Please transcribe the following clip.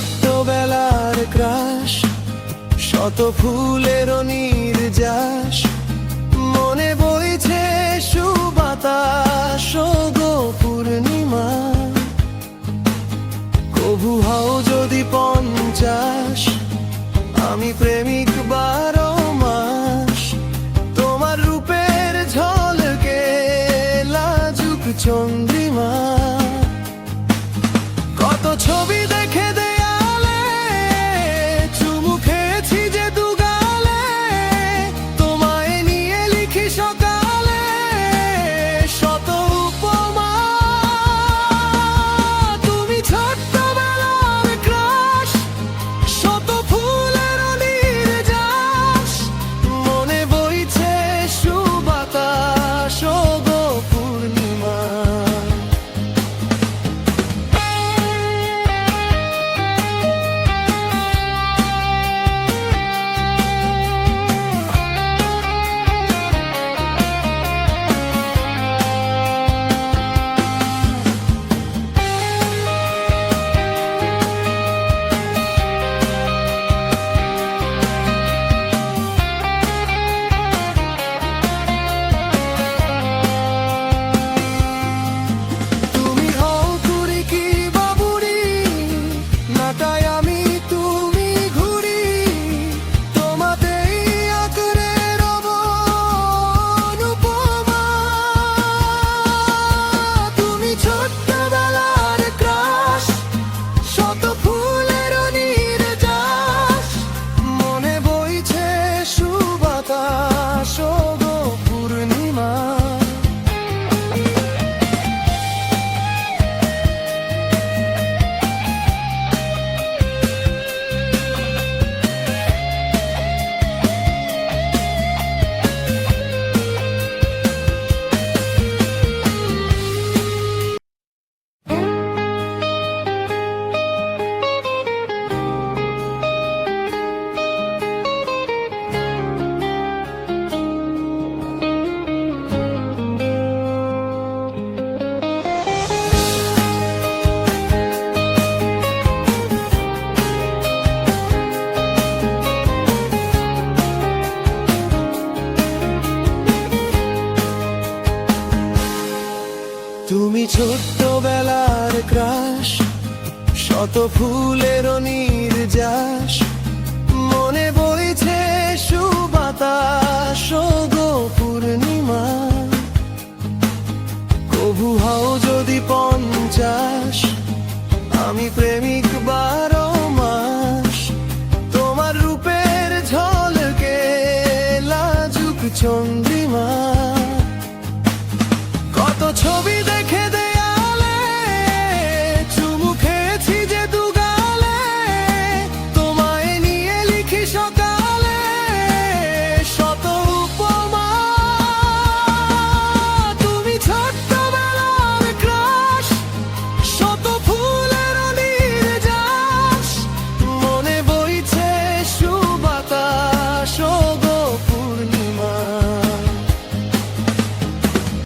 ছোট্টবেলার crush, শত ফুলের নির্যাস, মনে বইছে সুবাতাস গো পূর্ণিমা। কবু হও যদি 50, আমি প্রেমিক 12 মাস। তোমার রূপের ঝলকে লাজুক চন্দ্রিমা, কত ছবি দেখে দেয়ালে, চুমু খেয়েছি যে দুগালে, তোমায় নিয়ে লিখি সকালে শত উপমা। তুমি ছোট্টবেলার ক্রাশ, শত ফুলের নির্যাস, মনে বইছে সুবাতাস গো পূর্ণিমা। তুমি ছোট্টবেলার ক্রাশ, শত ফুলের নির্যাস, মনে বইছে সুবাতাস গো পূর্ণিমা। কবু হও যদি 50, আমি প্রেমিক